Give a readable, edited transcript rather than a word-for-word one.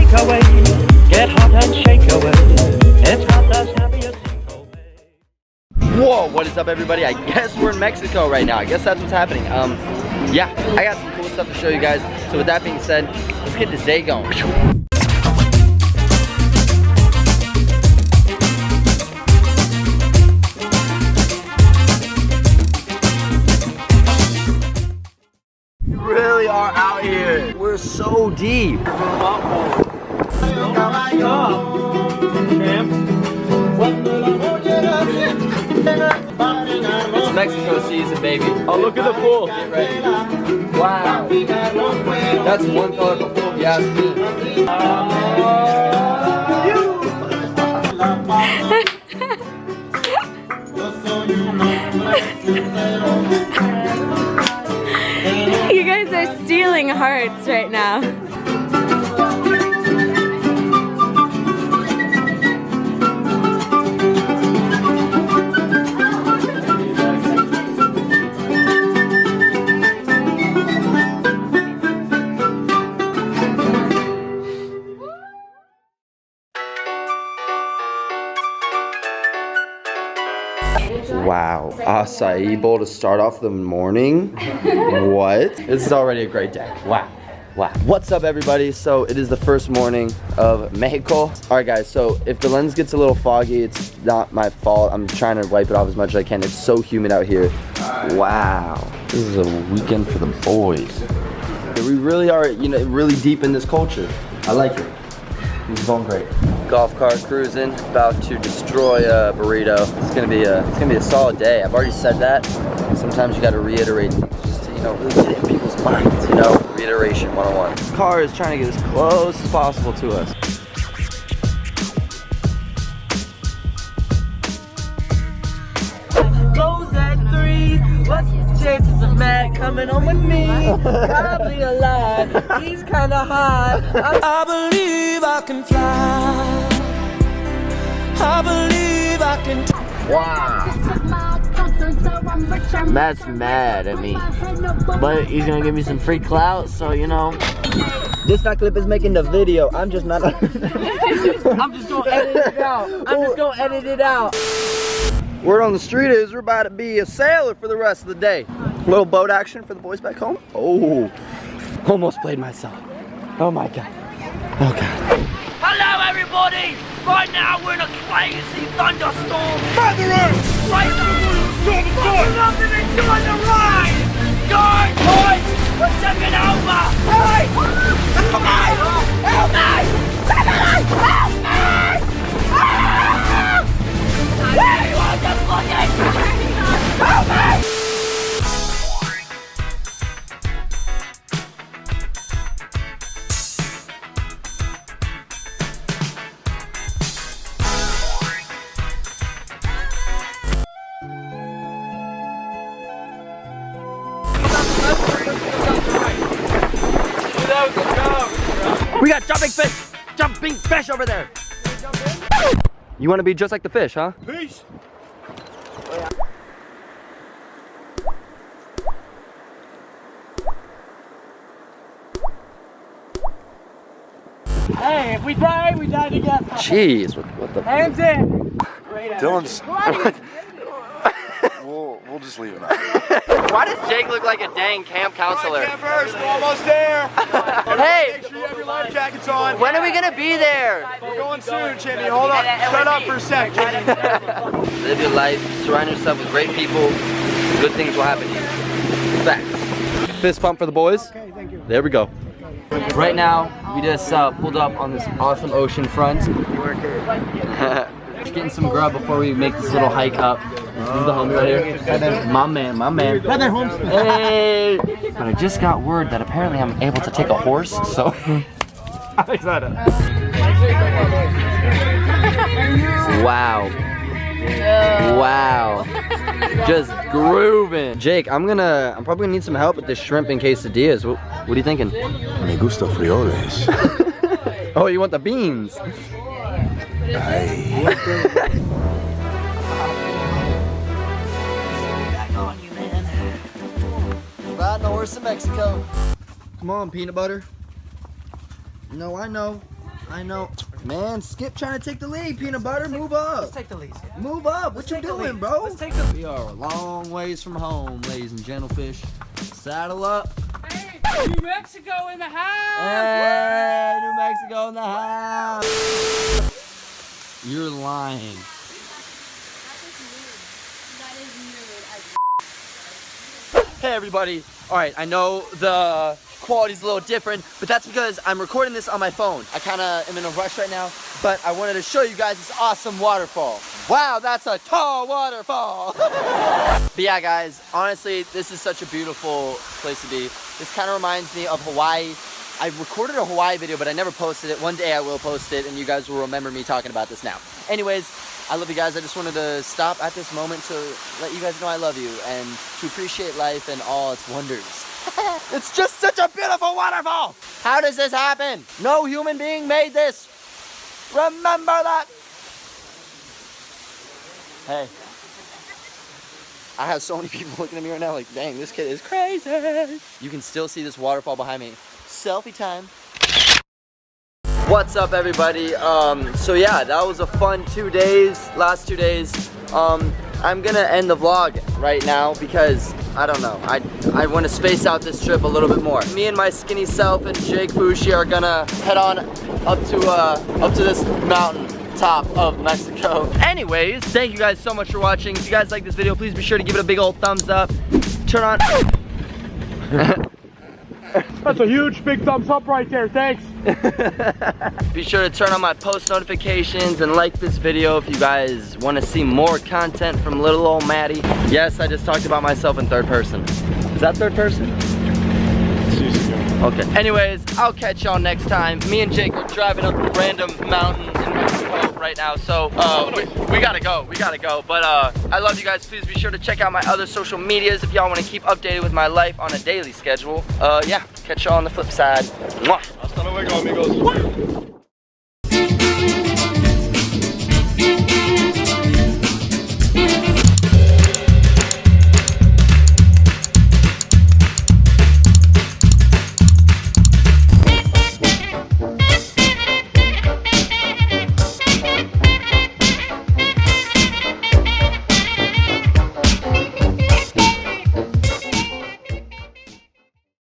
break away, get hot and shake away. It's not as happy as single way. Whoa, what is up everybody? I guess we're in Mexico right now. I guess that's what's happening. Yeah, I got some cool stuff to show you guys. So with that being said, let's get this day going. We really are out here. We're so deep. It's Mexico season, baby. Oh, look at the pool. Get ready. Wow. That's one colorful pool, if you ask me. You guys are stealing hearts right now. Wow, acai bowl to start off the morning. What? This is already a great day. Wow. Wow. What's up everybody? So it is the first morning of Mexico. All right guys, so if the lens gets a little foggy, it's not my fault. I'm trying to wipe it off as much as I can. It's so humid out here. Wow. This is a weekend for the boys. We really are, you know, really deep in this culture. I like it. It's going great. Golf cart cruising, about to destroy a burrito. It's gonna be a solid day. I've already said that. Sometimes you gotta reiterate things just to, you know, really get it in people's minds, you know? Reiteration 101. This car is trying to get as close as possible to us. Goes at 3. What's the chances of Matt coming on with me? Probably a lie. He's kinda high. I believe I can fly. I believe I can. Wow. Matt's mad at me, but he's gonna give me some free clout, so you know. This not clip is making the video. I'm just not. I'm just gonna edit it out. I'm just gonna edit it out. Word on the street is we're about to be a sailor for the rest of the day. Little boat action for the boys back home. Oh, almost played myself. Oh my god. Oh god. Hello everybody! Right now we're in a crazy thunderstorm! Mother Earth! Right now we're up and enjoy the ride! Guys, boys! We're taking over! Hey! Help me! Help me! Somebody! Help me! Where you want the fucking? Help me! We got jumping fish over there. You want to be just like the fish, huh? Peace. Hey, if we die together. Jeez, what the? Hands in. Dylan's. We'll just leave him out. Why does Jake look like a dang camp counselor? Campers, we're almost there. Hey, Make sure you have your life jackets on. when are we gonna be there? We're going soon, Jimmy. Hold on. Shut up for a sec, Jimmy. Live your life, surround yourself with great people, good things will happen to you. Facts. Fist pump for the boys. Okay, thank you. There we go. Right now, we just pulled up on this awesome ocean front. Just getting some grub before we make this little hike up. This is the homie right here. My man. Brother Holmes. Hey! But I just got word that apparently I'm able to take a horse, so. I'm excited. Wow. Wow. Just grooving. Jake, I'm probably gonna need some help with this shrimp and quesadillas. What are you thinking? Me gusta frijoles. Oh, you want the beans? Riding a horse in Mexico. Come on, peanut butter. No, I know. I know. Man, Skip trying to take the lead. Peanut butter, move up. Let's take the lead. Move up. What you doing, bro? Let's take the We are a long ways from home, ladies and gentlefish. Saddle up. Hey, New Mexico in the house! Hey, New Mexico in the house. You're lying. Hey everybody. Alright, I know the quality's a little different, but that's because I'm recording this on my phone. I kinda am in a rush right now, but I wanted to show you guys this awesome waterfall. Wow, that's a tall waterfall. But yeah guys, honestly, this is such a beautiful place to be. This kinda reminds me of Hawaii. I recorded a Hawaii video, but I never posted it. One day I will post it, and you guys will remember me talking about this now. Anyways, I love you guys. I just wanted to stop at this moment to let you guys know I love you and to appreciate life and all its wonders. It's just such a beautiful waterfall. How does this happen? No human being made this. Remember that. Hey. I have so many people looking at me right now like, dang, this kid is crazy. You can still see this waterfall behind me. Selfie time. What's up everybody? So yeah, that was a fun 2 days, last 2 days. I'm gonna end the vlog right now because I don't know, I want to space out this trip a little bit more. Me and my skinny self and Jake Fushi are gonna head on up to this mountain top of Mexico. Anyways, thank you guys so much for watching. If you guys like this video, please be sure to give it a big old thumbs up. Turn on That's a huge big thumbs up right there, thanks. Be sure to turn on my post notifications and like this video if you guys want to see more content from little old Maddie. Yes, I just talked about myself in third person. Is that third person? Okay. Anyways, I'll catch y'all next time. Me and Jake are driving up a random mountain in Mexico right now, so we gotta go. But I love you guys. Please be sure to check out my other social medias if y'all want to keep updated with my life on a daily schedule. Yeah, catch y'all on the flip side. Mwah. Hasta luego, amigos.